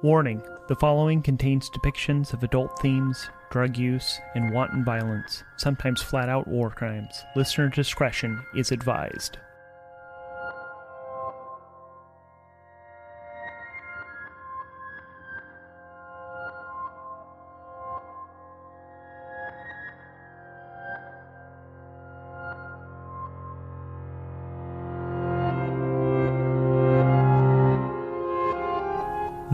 Warning, the following contains depictions of adult themes, drug use, and wanton violence, sometimes flat-out war crimes. Listener discretion is advised.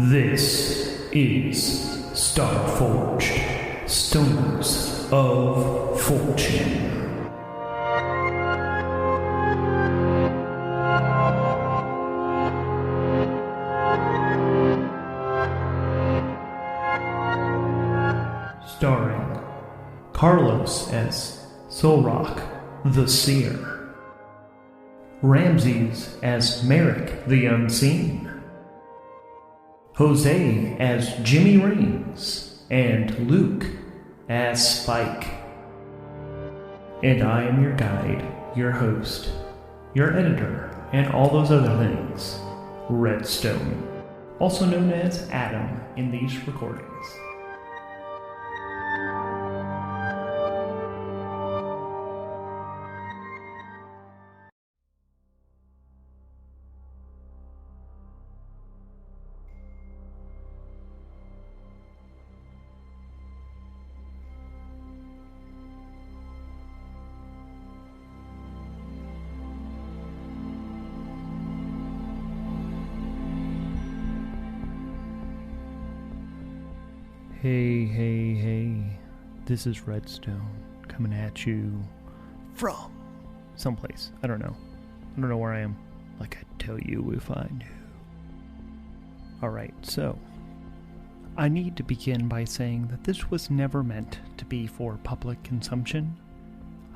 This is Starforged, Stones of Fortune. Starring Carlos as Solrock, the Seer, Ramses as Merrick, the Unseen, Jose as Jimmy Rings, and Luke as Spike. And I am your guide, your host, your editor, and all those other things, Redstone, also known as Adam in these recordings. Hey, this is Redstone, coming at you from someplace. I don't know where I am, like I'd tell you if I knew. Alright, so, I need to begin by saying that this was never meant to be for public consumption.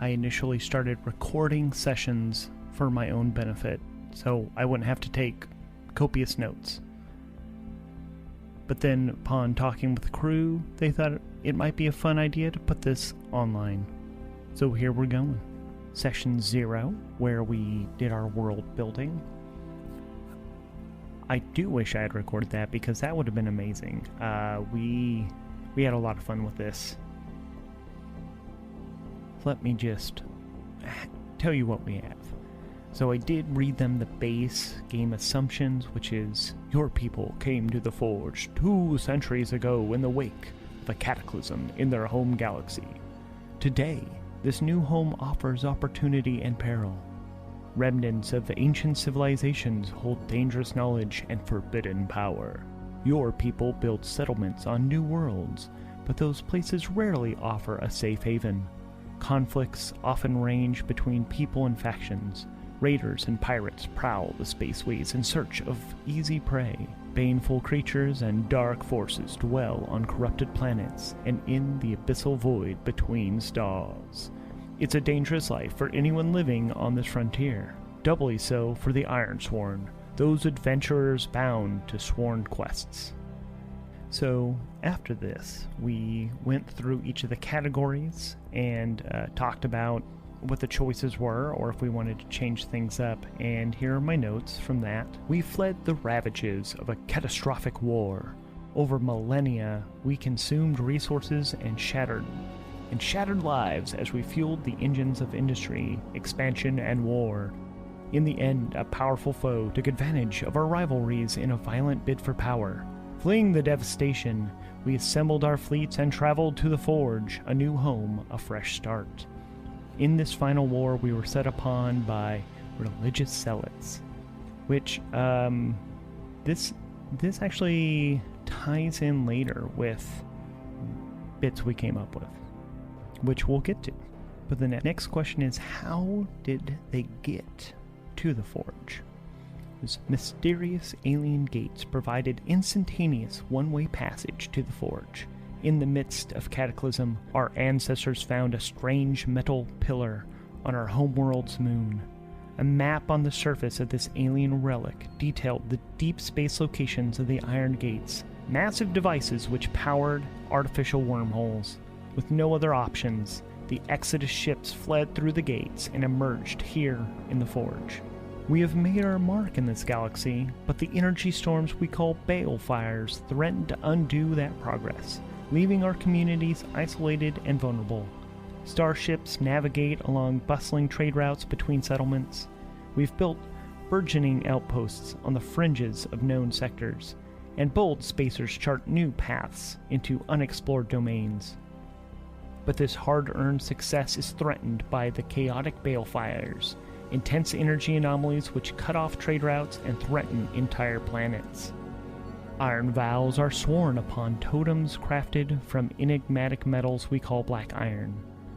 I initially started recording sessions for my own benefit, so I wouldn't have to take copious notes. But then, upon talking with the crew, they thought it might be a fun idea to put this online. So here we're going. Session 0, where we did our world building. I do wish I had recorded that, because that would have been amazing. We had a lot of fun with this. Let me just tell you what we have. So I did read them the base game assumptions, which is, your people came to the Forge 2 centuries ago in the wake of a cataclysm in their home galaxy. Today, this new home offers opportunity and peril. Remnants of ancient civilizations hold dangerous knowledge and forbidden power. Your people build settlements on new worlds, but those places rarely offer a safe haven. Conflicts often range between people and factions. Raiders and pirates prowl the spaceways in search of easy prey. Baneful creatures and dark forces dwell on corrupted planets and in the abyssal void between stars. It's a dangerous life for anyone living on this frontier, doubly so for the Ironsworn, those adventurers bound to sworn quests. So, after this, we went through each of the categories and talked about what the choices were, or if we wanted to change things up, and here are my notes from that. We fled the ravages of a catastrophic war. Over millennia, we consumed resources and shattered lives as we fueled the engines of industry, expansion, and war. In the end, a powerful foe took advantage of our rivalries in a violent bid for power. Fleeing the devastation, we assembled our fleets and traveled to the Forge, a new home, a fresh start. In this final war, we were set upon by religious zealots, which, this actually ties in later with bits we came up with, which we'll get to. But the next question is, how did they get to the Forge? Those mysterious alien gates provided instantaneous one-way passage to the Forge. In the midst of cataclysm, our ancestors found a strange metal pillar on our homeworld's moon. A map on the surface of this alien relic detailed the deep space locations of the Iron Gates, massive devices which powered artificial wormholes. With no other options, the Exodus ships fled through the gates and emerged here in the Forge. We have made our mark in this galaxy, but the energy storms we call balefires threaten to undo that progress, leaving our communities isolated and vulnerable. Starships navigate along bustling trade routes between settlements. We've built burgeoning outposts on the fringes of known sectors, and bold spacers chart new paths into unexplored domains. But this hard-earned success is threatened by the chaotic balefires, intense energy anomalies which cut off trade routes and threaten entire planets. Iron vows are sworn upon totems crafted from enigmatic metals we call black iron.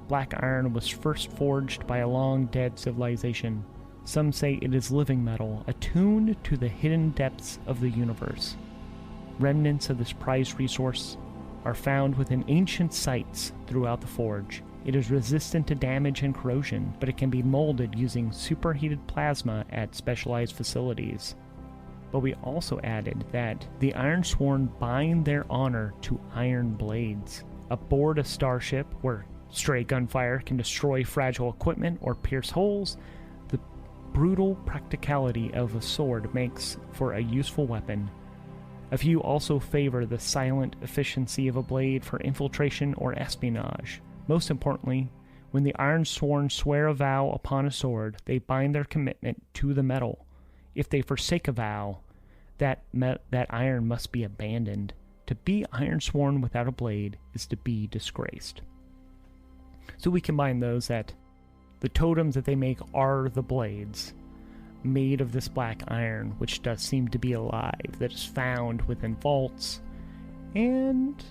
Black iron was first forged by a long-dead civilization. Some say it is living metal, attuned to the hidden depths of the universe. Remnants of this prized resource are found within ancient sites throughout the forge. It is resistant to damage and corrosion, but it can be molded using superheated plasma at specialized facilities. But we also added that the Ironsworn bind their honor to iron blades. Aboard a starship where stray gunfire can destroy fragile equipment or pierce holes, the brutal practicality of a sword makes for a useful weapon. A few also favor the silent efficiency of a blade for infiltration or espionage. Most importantly, when the Ironsworn swear a vow upon a sword, they bind their commitment to the metal. If they forsake a vow, that iron must be abandoned. To be Ironsworn without a blade is to be disgraced. So we combine those that the totems that they make are the blades, made of this black iron, which does seem to be alive, that is found within vaults, and,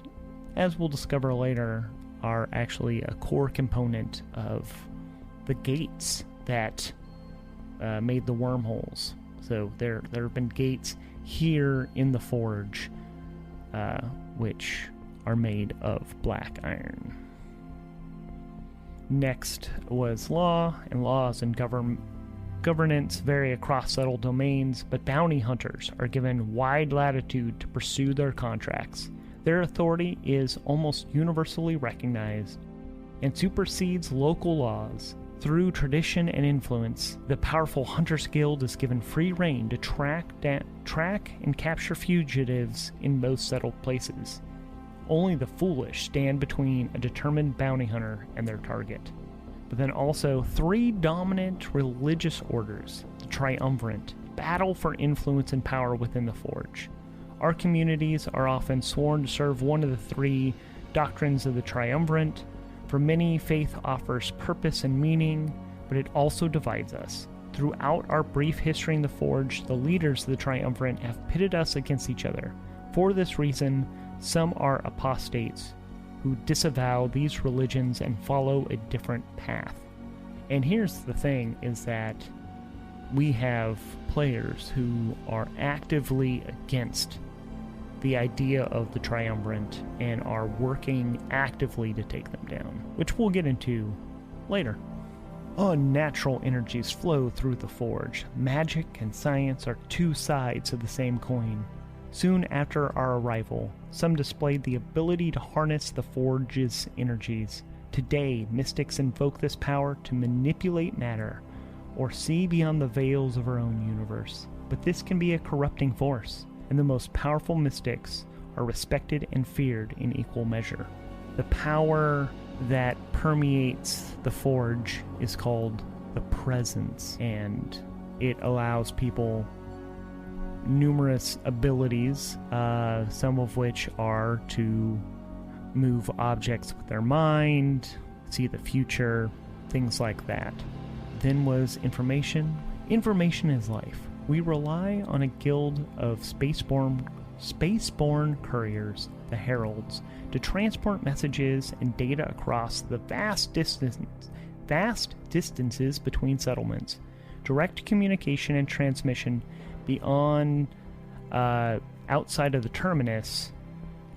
as we'll discover later, are actually a core component of the gates that made the wormholes. So there have been gates here in the forge, which are made of black iron. Next was law, and laws and governance vary across settled domains, but bounty hunters are given wide latitude to pursue their contracts. Their authority is almost universally recognized and supersedes local laws. Through tradition and influence, the powerful Hunters Guild is given free rein to track and capture fugitives in most settled places. Only the foolish stand between a determined bounty hunter and their target. But then also 3 dominant religious orders, the Triumvirate, battle for influence and power within the Forge. Our communities are often sworn to serve one of the 3 doctrines of the Triumvirate. For many, faith offers purpose and meaning, but it also divides us. Throughout our brief history in the Forge, the leaders of the Triumvirate have pitted us against each other. For this reason, some are apostates who disavow these religions and follow a different path. And here's the thing, is that we have players who are actively against the idea of the Triumvirate and are working actively to take them down, which we'll get into later. Unnatural energies flow through the Forge. Magic and science are 2 sides of the same coin. Soon after our arrival, some displayed the ability to harness the Forge's energies. Today, mystics invoke this power to manipulate matter, or see beyond the veils of our own universe. But this can be a corrupting force, and the most powerful mystics are respected and feared in equal measure. The power that permeates the Forge is called the Presence, and it allows people numerous abilities, some of which are to move objects with their mind, see the future, things like that. Then was information. Information is life. We rely on a guild of spaceborne couriers, the Heralds, to transport messages and data across the vast distances between settlements. Direct communication and transmission beyond outside of the terminus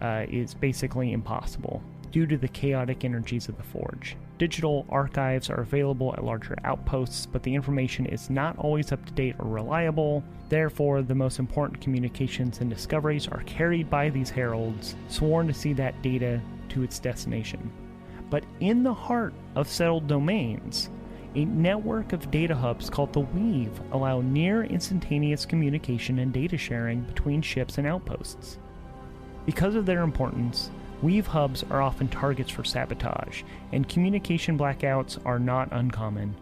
is basically impossible due to the chaotic energies of the Forge. Digital archives are available at larger outposts, but the information is not always up to date or reliable. Therefore, the most important communications and discoveries are carried by these heralds, sworn to see that data to its destination. But in the heart of settled domains, A network of data hubs called the Weave allow near instantaneous communication and data sharing between ships and outposts. Because of their importance, Weave hubs are often targets for sabotage, and communication blackouts are not uncommon.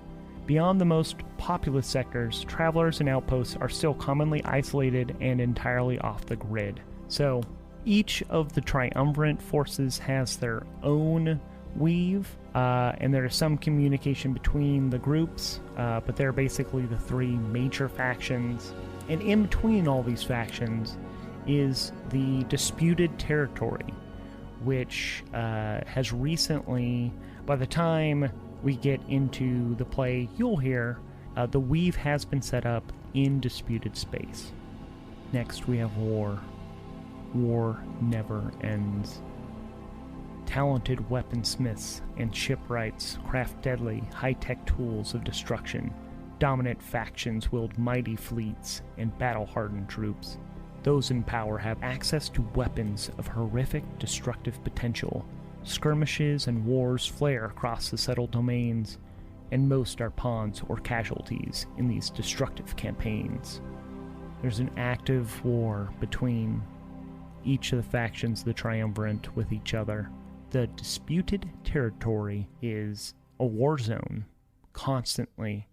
Beyond the most populous sectors, travelers and outposts are still commonly isolated and entirely off the grid. So, each of the triumvirate forces has their own Weave, and there is some communication between the groups, but they're basically the three major factions. And in between all these factions is the disputed territory, which has recently, by the time we get into the play you'll hear, the Weave has been set up in disputed space. Next we have war. War never ends. Talented weaponsmiths and shipwrights craft deadly, high-tech tools of destruction. Dominant factions wield mighty fleets and battle-hardened troops. Those in power have access to weapons of horrific, destructive potential. Skirmishes and wars flare across the settled domains, and most are pawns or casualties in these destructive campaigns. There's an active war between each of the factions of the Triumvirate with each other. The disputed territory is a war zone, constantly,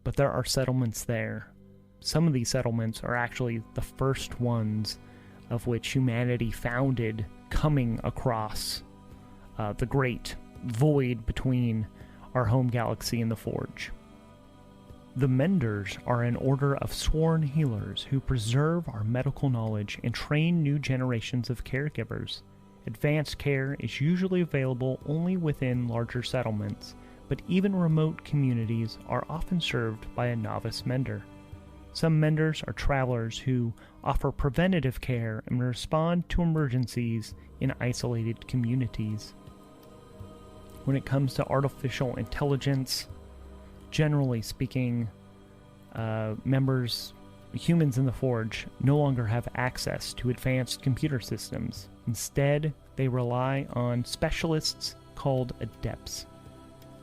but there are settlements there. Some of these settlements are actually the first ones of which humanity founded coming across the great void between our home galaxy and the Forge. The Menders are an order of sworn healers who preserve our medical knowledge and train new generations of caregivers. Advanced care is usually available only within larger settlements, but even remote communities are often served by a novice mender. Some menders are travelers who offer preventative care and respond to emergencies in isolated communities. When it comes to artificial intelligence, generally speaking, humans in the Forge no longer have access to advanced computer systems. Instead, they rely on specialists called adepts.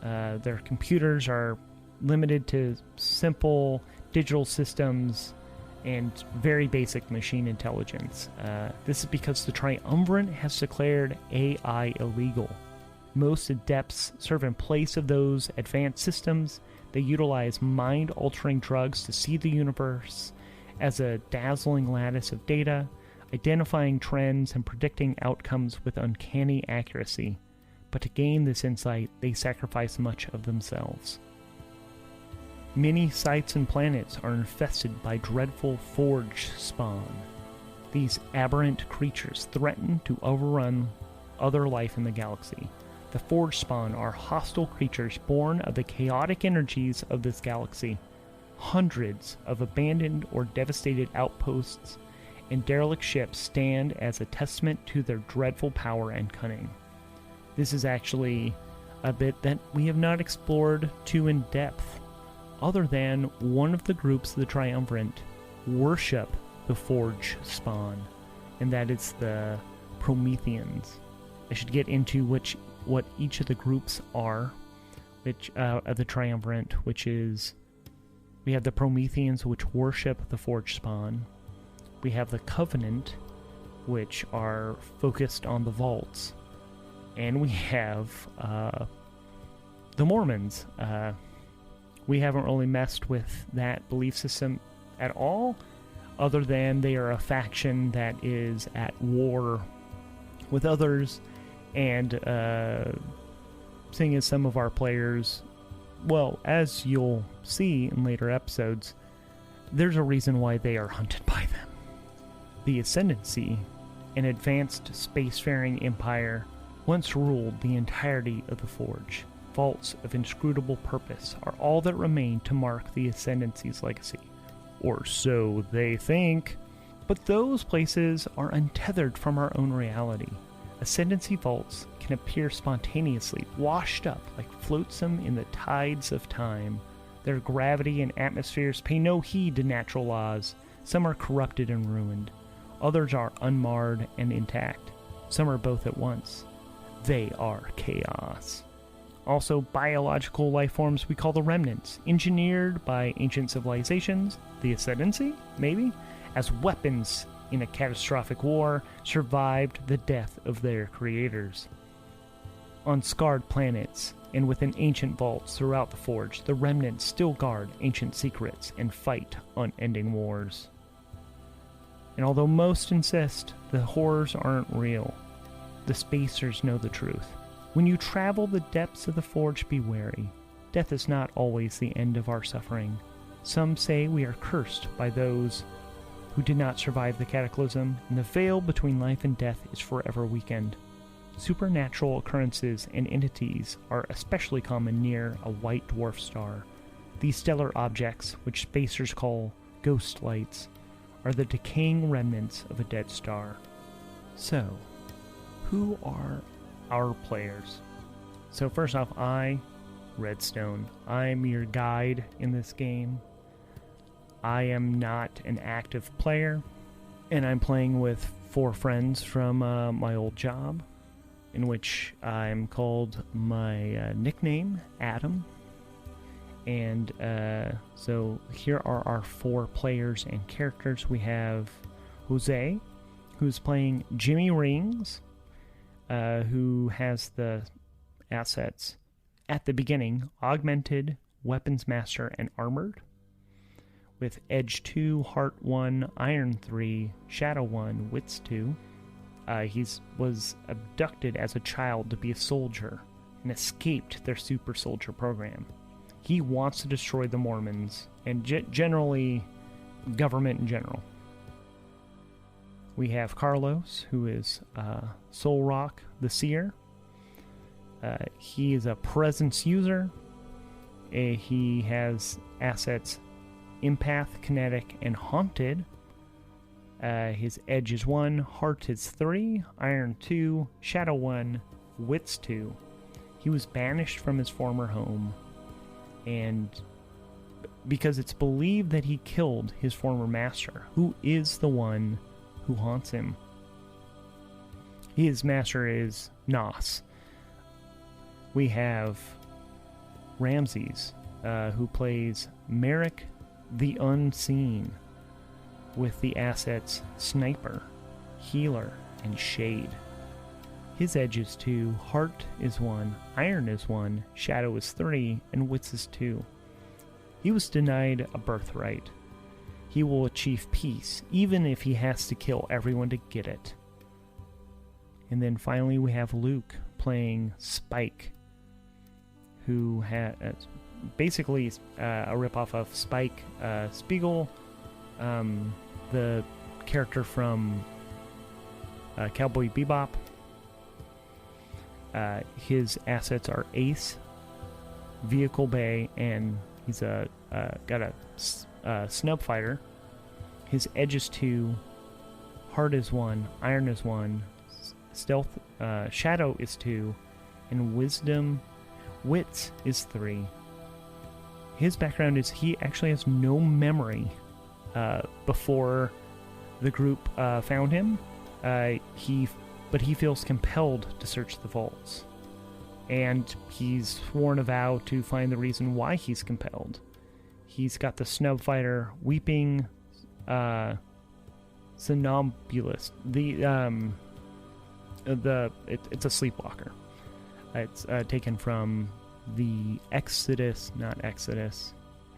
Their computers are limited to simple digital systems and very basic machine intelligence. This is because the Triumvirate has declared AI illegal. Most adepts serve in place of those advanced systems. They utilize mind-altering drugs to see the universe as a dazzling lattice of data, identifying trends and predicting outcomes with uncanny accuracy. But to gain this insight, they sacrifice much of themselves. Many sites and planets are infested by dreadful Forge spawn. These aberrant creatures threaten to overrun other life in the galaxy. The Forge spawn are hostile creatures born of the chaotic energies of this galaxy. Hundreds of abandoned or devastated outposts and derelict ships stand as a testament to their dreadful power and cunning. This is actually a bit that we have not explored too in depth, other than one of the groups of the Triumvirate worship the Forge spawn, and that is the Prometheans. I should get into what each of the groups are, which of the Triumvirate, which is, we have the Prometheans, which worship the Forge spawn. We have the Covenant, which are focused on the vaults. And we have the Mormons. We haven't really messed with that belief system at all, other than they are a faction that is at war with others, and seeing as some of our players, well, as you'll see in later episodes, there's a reason why they are hunted by them. The Ascendancy, an advanced spacefaring empire, once ruled the entirety of the Forge. Vaults of inscrutable purpose are all that remain to mark the Ascendancy's legacy. Or so they think. But those places are untethered from our own reality. Ascendancy vaults can appear spontaneously, washed up like flotsam in the tides of time. Their gravity and atmospheres pay no heed to natural laws. Some are corrupted and ruined. Others are unmarred and intact. Some are both at once. They are chaos. Also, biological life forms we call the remnants, engineered by ancient civilizations, the Ascendancy, maybe, as weapons in a catastrophic war, survived the death of their creators. On scarred planets, and within ancient vaults throughout the Forge, the remnants still guard ancient secrets and fight unending wars. And although most insist the horrors aren't real, the spacers know the truth. When you travel the depths of the Forge, be wary. Death is not always the end of our suffering. Some say we are cursed by those who did not survive the cataclysm, and the veil between life and death is forever weakened. Supernatural occurrences and entities are especially common near a white dwarf star. These stellar objects, which spacers call ghost lights, are the decaying remnants of a dead star. So, who are our players? So first off, Redstone, I'm your guide in this game. I am not an active player, and I'm playing with 4 friends from my old job, in which I'm called my nickname, Adam. And so here are our 4 players and characters. We have Jose, who's playing Jimmy Rings, who has the assets at the beginning: Augmented, Weapons Master, and Armored, with Edge 2, Heart 1, Iron 3, Shadow 1, Wits 2. He was abducted as a child to be a soldier and escaped their super soldier program. He wants to destroy the Mormons and generally government in general. We have Carlos, who is Soul Rock the Seer. He is a presence user. He has assets Empath, Kinetic, and Haunted. His Edge is 1, Heart is 3, Iron 2, Shadow 1, Wits 2. He was banished from his former home, and because it's believed that he killed his former master, who is the one who haunts him. His master is Nos. We have Ramses, who plays Merrick the Unseen, with the assets Sniper, Healer, and Shade. His Edge is 2, Heart is 1, Iron is 1, Shadow is 3, and Wits is 2. He was denied a birthright. He will achieve peace, even if he has to kill everyone to get it. And then finally we have Luke playing Spike, who has basically a ripoff of Spike Spiegel, the character from Cowboy Bebop. His assets are Ace, Vehicle Bay, and he's got a snub fighter. His Edge is 2, Heart is 1, Iron is 1, Stealth, Shadow is 2, and Wits is 3. His background is he actually has no memory before the group found him. But he feels compelled to search the vaults, and he's sworn a vow to find the reason why he's compelled. He's got the snub fighter, Weeping Somnambulist. It's a sleepwalker. It's taken from the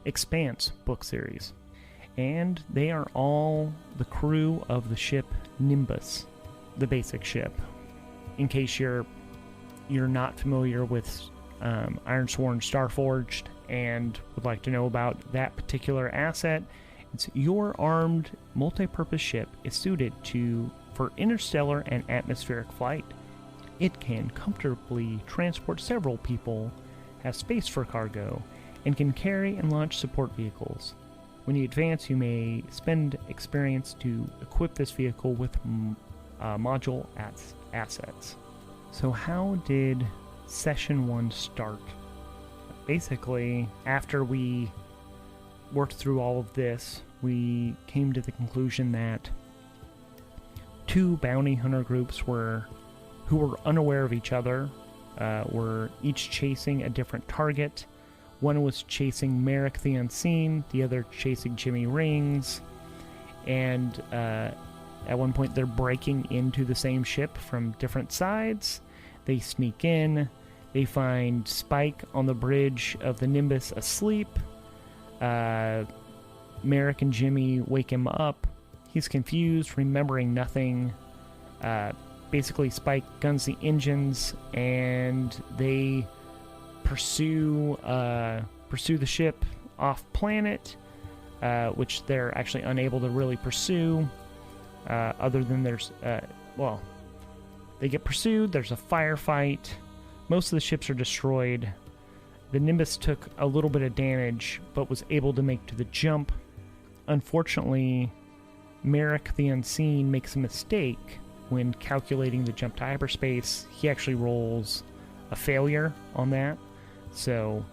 Expanse book series. And they are all the crew of the ship Nimbus, the basic ship. In case you're not familiar with Ironsworn Starforged and would like to know about that particular asset, it's your armed multi-purpose ship is suited for interstellar and atmospheric flight. It can comfortably transport several people, has space for cargo, and can carry and launch support vehicles. When you advance, you may spend experience to equip this vehicle with module assets. So how did Session 1 start? Basically, after we worked through all of this, we came to the conclusion that 2 bounty hunter groups who were unaware of each other were each chasing a different target. One was chasing Merrick the Unseen, the other chasing Jimmy Rings, and at one point they're breaking into the same ship from different sides. They sneak in, they find Spike on the bridge of the Nimbus asleep. Merrick and Jimmy wake him up. He's confused, remembering nothing. Basically, Spike guns the engines, and they pursue the ship off planet, which they're actually unable to really pursue. Other than they get pursued. There's a firefight. Most of the ships are destroyed. The Nimbus took a little bit of damage, but was able to make to the jump. Unfortunately, Merrick the Unseen makes a mistake when calculating the jump to hyperspace. He actually rolls a failure on that. So,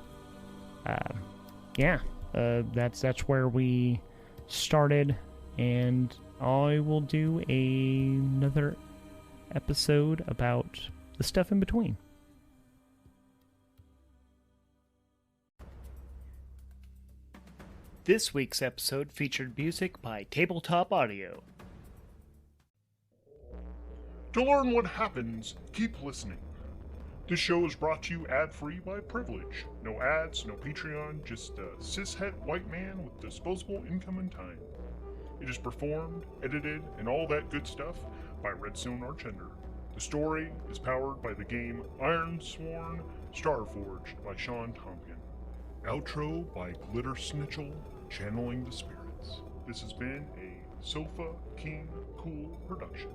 that's where we started, and I will do another episode about the stuff in between. This week's episode featured music by Tabletop Audio. To learn what happens, keep listening. This show is brought to you ad-free by Privilege. No ads, no Patreon, just a cishet white man with disposable income and time. It is performed, edited, and all that good stuff by Redstone Archender. The story is powered by the game Ironsworn, Starforged by Sean Tompkin. Outro by Glitter Snitchel, channeling the spirits. This has been a Sofa King Cool production.